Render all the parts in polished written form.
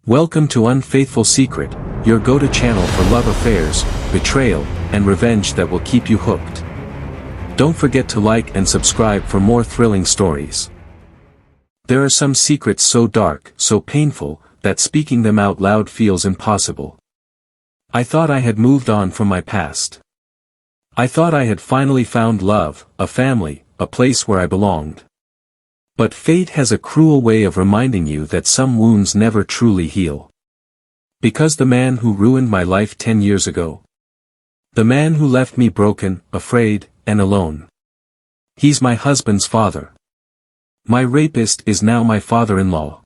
Welcome to Unfaithful Secret, your go-to channel for love affairs, betrayal, and revenge that will keep you hooked. Don't forget to like and subscribe for more thrilling stories. There are some secrets so dark, so painful, that speaking them out loud feels impossible. I thought I had moved on from my past. I thought I had finally found love, a family, a place where I belonged. But fate has a cruel way of reminding you that some wounds never truly heal. Because the man who ruined my life 10 years ago. The man who left me broken, afraid, and alone. He's my husband's father. My rapist is now my father-in-law.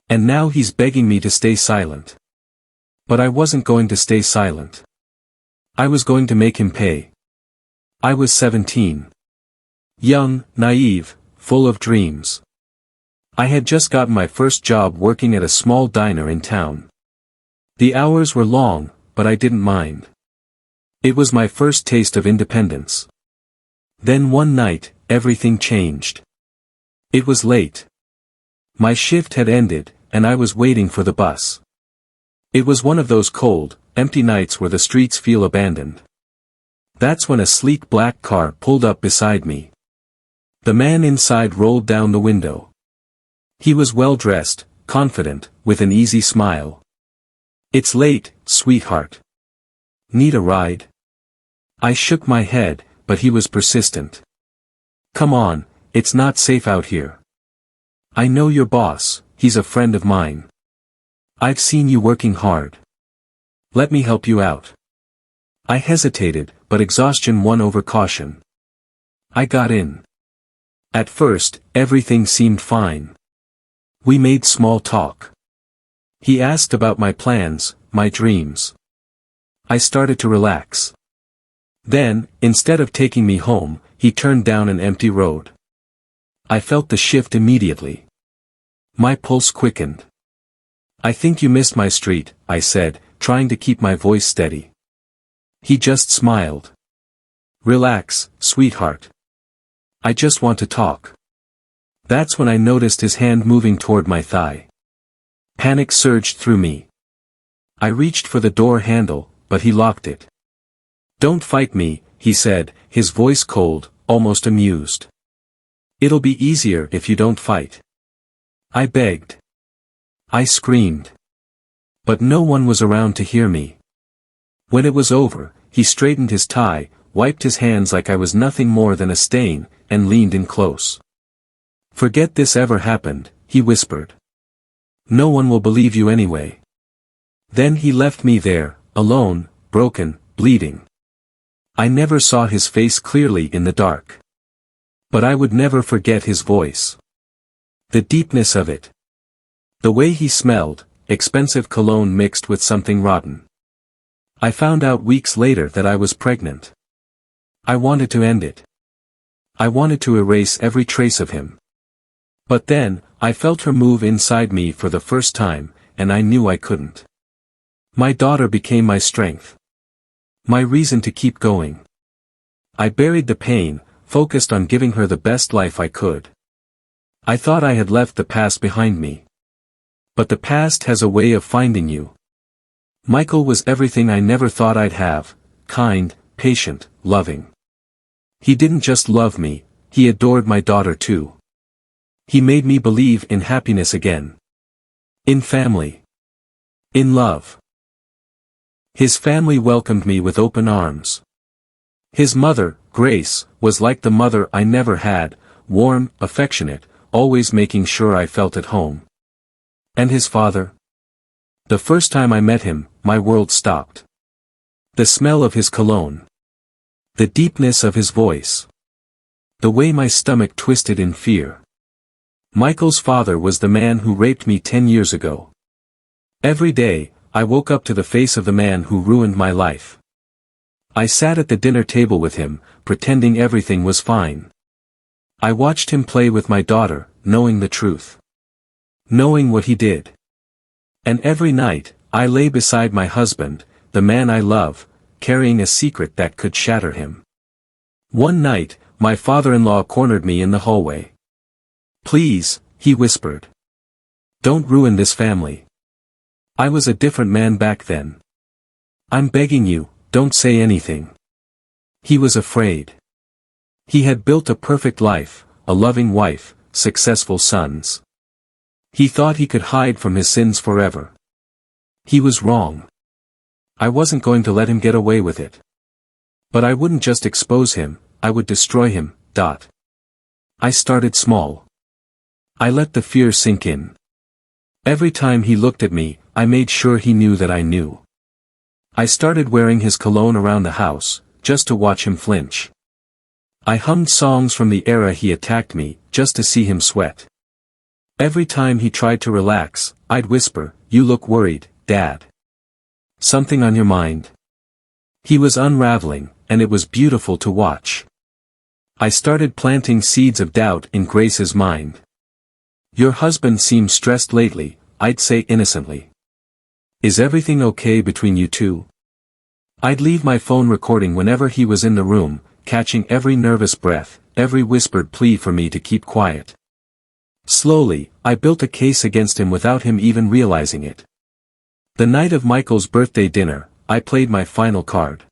And now he's begging me to stay silent. But I wasn't going to stay silent. I was going to make him pay. I was 17. Young, naive, full of dreams. I had just gotten my first job working at a small diner in town. The hours were long, but I didn't mind. It was my first taste of independence. Then one night, everything changed. It was late. My shift had ended, and I was waiting for the bus. It was one of those cold, empty nights where the streets feel abandoned. That's when a sleek black car pulled up beside me. The man inside rolled down the window. He was well-dressed, confident, with an easy smile. "It's late, sweetheart. Need a ride?" I shook my head, but he was persistent. "Come on, it's not safe out here. I know your boss, he's a friend of mine. I've seen you working hard. Let me help you out." I hesitated, but exhaustion won over caution. I got in. At first, everything seemed fine. We made small talk. He asked about my plans, my dreams. I started to relax. Then, instead of taking me home, he turned down an empty road. I felt the shift immediately. My pulse quickened. "I think you missed my street," I said, trying to keep my voice steady. He just smiled. "Relax, sweetheart. I just want to talk." That's when I noticed his hand moving toward my thigh. Panic surged through me. I reached for the door handle, but he locked it. "Don't fight me," he said, his voice cold, almost amused. "It'll be easier if you don't fight." I begged. I screamed. But no one was around to hear me. When it was over, he straightened his tie, wiped his hands like I was nothing more than a stain, and leaned in close. "Forget this ever happened," he whispered. "No one will believe you anyway." Then he left me there, alone, broken, bleeding. I never saw his face clearly in the dark. But I would never forget his voice. The deepness of it. The way he smelled, expensive cologne mixed with something rotten. I found out weeks later that I was pregnant. I wanted to end it. I wanted to erase every trace of him. But then, I felt her move inside me for the first time, and I knew I couldn't. My daughter became my strength. My reason to keep going. I buried the pain, focused on giving her the best life I could. I thought I had left the past behind me. But the past has a way of finding you. Michael was everything I never thought I'd have: kind, patient, loving. He didn't just love me, he adored my daughter too. He made me believe in happiness again. In family. In love. His family welcomed me with open arms. His mother, Grace, was like the mother I never had, warm, affectionate, always making sure I felt at home. And his father? The first time I met him, my world stopped. The smell of his cologne. The deepness of his voice. The way my stomach twisted in fear. Michael's father was the man who raped me 10 years ago. Every day, I woke up to the face of the man who ruined my life. I sat at the dinner table with him, pretending everything was fine. I watched him play with my daughter, knowing the truth. Knowing what he did. And every night, I lay beside my husband, the man I love, carrying a secret that could shatter him. One night, my father-in-law cornered me in the hallway. "Please," he whispered. "Don't ruin this family. I was a different man back then. I'm begging you, don't say anything. He was afraid. He had built a perfect life, a loving wife, successful sons. He thought he could hide from his sins forever. He was wrong. I wasn't going to let him get away with it. But I wouldn't just expose him, I would destroy him. I started small. I let the fear sink in. Every time he looked at me, I made sure he knew that I knew. I started wearing his cologne around the house, just to watch him flinch. I hummed songs from the era he attacked me, just to see him sweat. Every time he tried to relax, I'd whisper, "You look worried, Dad. Something on your mind?" He was unraveling, and it was beautiful to watch. I started planting seeds of doubt in Grace's mind. "Your husband seems stressed lately," I'd say innocently. "Is everything okay between you two?" I'd leave my phone recording whenever he was in the room, catching every nervous breath, every whispered plea for me to keep quiet. Slowly, I built a case against him without him even realizing it. The night of Michael's birthday dinner, I played my final card.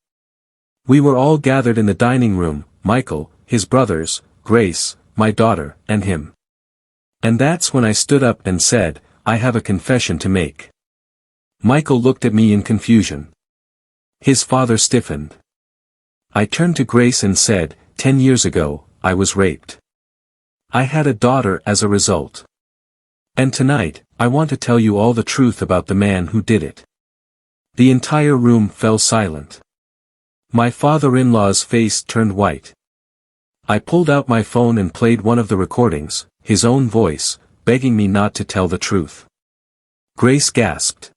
We were all gathered in the dining room, Michael, his brothers, Grace, my daughter, and him. And that's when I stood up and said, "I have a confession to make." Michael looked at me in confusion. His father stiffened. I turned to Grace and said, 10 years ago, I was raped. I had a daughter as a result. And tonight, I want to tell you all the truth about the man who did it. The entire room fell silent. My father-in-law's face turned white. I pulled out my phone and played one of the recordings, his own voice, begging me not to tell the truth. Grace gasped.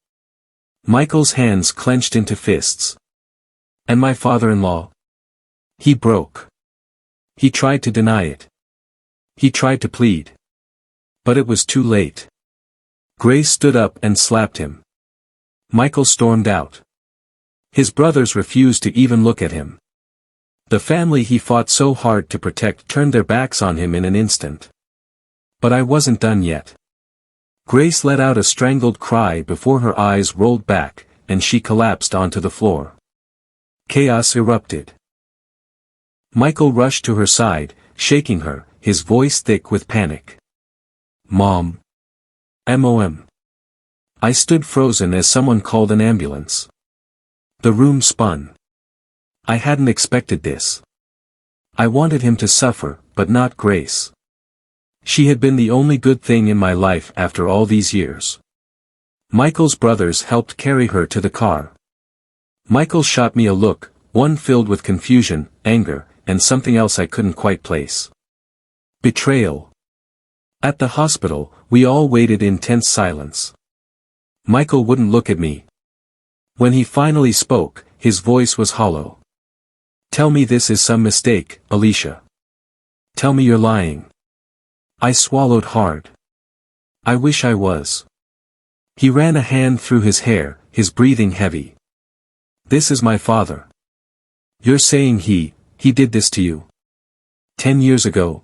Michael's hands clenched into fists. And my father-in-law? He broke. He tried to deny it. He tried to plead. But it was too late. Grace stood up and slapped him. Michael stormed out. His brothers refused to even look at him. The family he fought so hard to protect turned their backs on him in an instant. But I wasn't done yet. Grace let out a strangled cry before her eyes rolled back, and she collapsed onto the floor. Chaos erupted. Michael rushed to her side, shaking her, his voice thick with panic. "Mom. Mom." I stood frozen as someone called an ambulance. The room spun. I hadn't expected this. I wanted him to suffer, but not Grace. She had been the only good thing in my life after all these years. Michael's brothers helped carry her to the car. Michael shot me a look, one filled with confusion, anger, and something else I couldn't quite place. Betrayal. At the hospital, we all waited in tense silence. Michael wouldn't look at me. When he finally spoke, his voice was hollow. "Tell me this is some mistake, Alicia. Tell me you're lying." I swallowed hard. I wish I was. He ran a hand through his hair, his breathing heavy. "This is my father. You're saying he did this to you? 10 years ago?"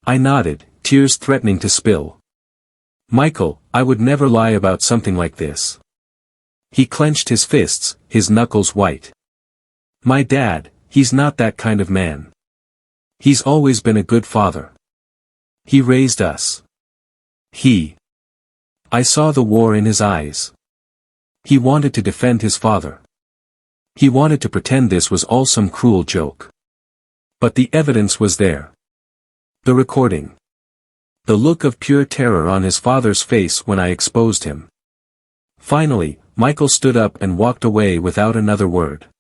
I nodded, tears threatening to spill. "Michael, I would never lie about something like this." He clenched his fists, his knuckles white. "My dad, he's not that kind of man. He's always been a good father. He raised us. I saw the war in his eyes. He wanted to defend his father. He wanted to pretend this was all some cruel joke. But the evidence was there. The recording. The look of pure terror on his father's face when I exposed him. Finally, Michael stood up and walked away without another word.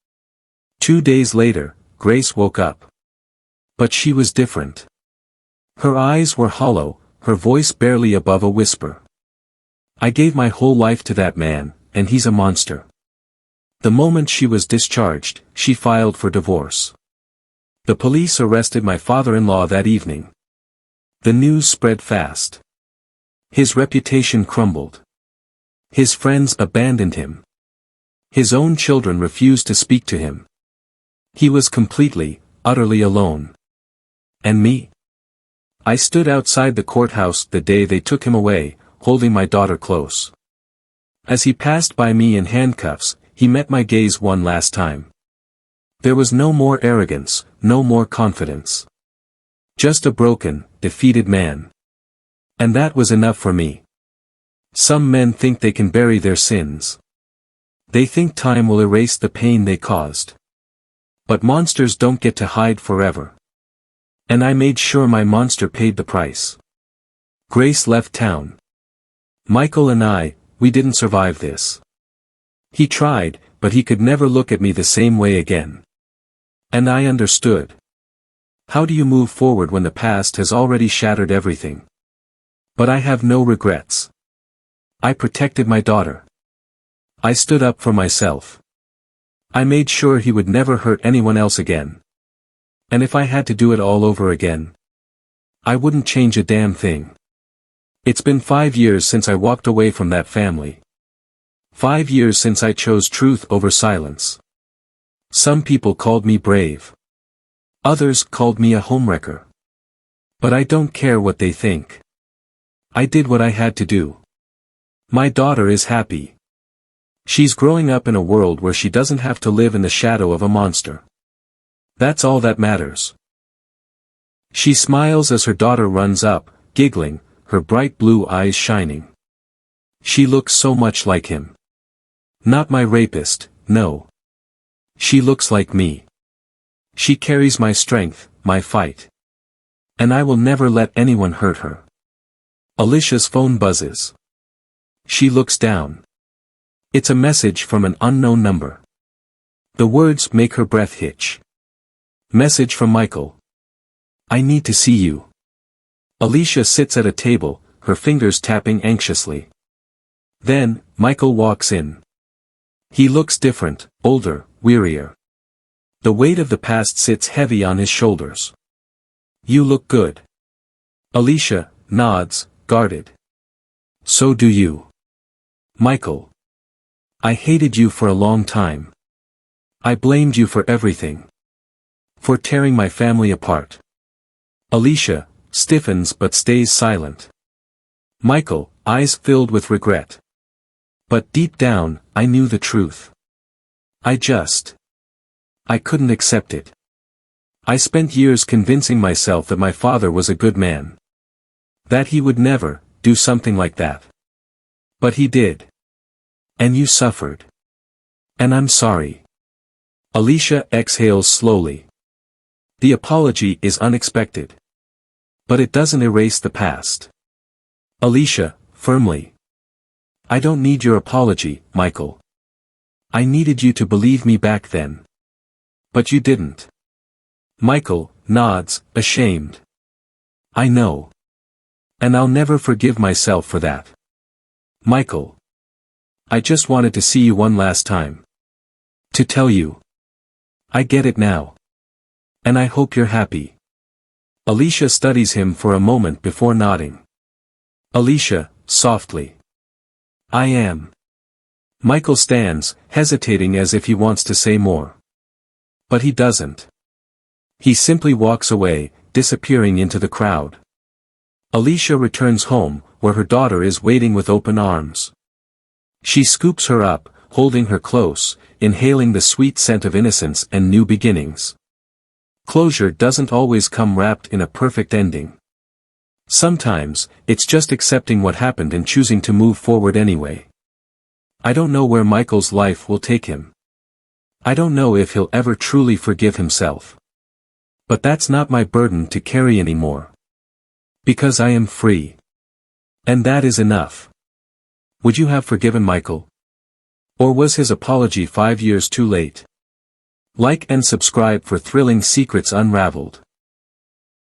2 days later, Grace woke up. But she was different. Her eyes were hollow, her voice barely above a whisper. "I gave my whole life to that man, and he's a monster." The moment she was discharged, she filed for divorce. The police arrested my father-in-law that evening. The news spread fast. His reputation crumbled. His friends abandoned him. His own children refused to speak to him. He was completely, utterly alone. And me? I stood outside the courthouse the day they took him away, holding my daughter close. As he passed by me in handcuffs, he met my gaze one last time. There was no more arrogance, no more confidence. Just a broken, defeated man. And that was enough for me. Some men think they can bury their sins. They think time will erase the pain they caused. But monsters don't get to hide forever. And I made sure my monster paid the price. Grace left town. Michael and we didn't survive this. He tried, but he could never look at me the same way again. And I understood. How do you move forward when the past has already shattered everything? But I have no regrets. I protected my daughter. I stood up for myself. I made sure he would never hurt anyone else again. And if I had to do it all over again, I wouldn't change a damn thing. It's been 5 years since I walked away from that family. 5 years since I chose truth over silence. Some people called me brave. Others called me a homewrecker. But I don't care what they think. I did what I had to do. My daughter is happy. She's growing up in a world where she doesn't have to live in the shadow of a monster. That's all that matters. She smiles as her daughter runs up, giggling, her bright blue eyes shining. She looks so much like him. Not my rapist, no. She looks like me. She carries my strength, my fight. And I will never let anyone hurt her. Alicia's phone buzzes. She looks down. It's a message from an unknown number. The words make her breath hitch. Message from Michael. I need to see you. Alicia sits at a table, her fingers tapping anxiously. Then, Michael walks in. He looks different, older, wearier. The weight of the past sits heavy on his shoulders. You look good. Alicia nods, guarded. So do you. Michael. I hated you for a long time. I blamed you for everything. For tearing my family apart. Alicia stiffens but stays silent. Michael, eyes filled with regret. But deep down, I knew the truth. I couldn't accept it. I spent years convincing myself that my father was a good man. That he would never do something like that. But he did. And you suffered. And I'm sorry. Alicia exhales slowly. The apology is unexpected. But it doesn't erase the past. Alicia, firmly. I don't need your apology, Michael. I needed you to believe me back then. But you didn't. Michael nods, ashamed. I know. And I'll never forgive myself for that. Michael. I just wanted to see you one last time. To tell you. I get it now. And I hope you're happy. Alicia studies him for a moment before nodding. Alicia, softly. I am. Michael stands, hesitating as if he wants to say more. But he doesn't. He simply walks away, disappearing into the crowd. Alicia returns home, where her daughter is waiting with open arms. She scoops her up, holding her close, inhaling the sweet scent of innocence and new beginnings. Closure doesn't always come wrapped in a perfect ending. Sometimes, it's just accepting what happened and choosing to move forward anyway. I don't know where Michael's life will take him. I don't know if he'll ever truly forgive himself. But that's not my burden to carry anymore. Because I am free. And that is enough. Would you have forgiven Michael? Or was his apology 5 years too late? Like and subscribe for thrilling secrets unraveled.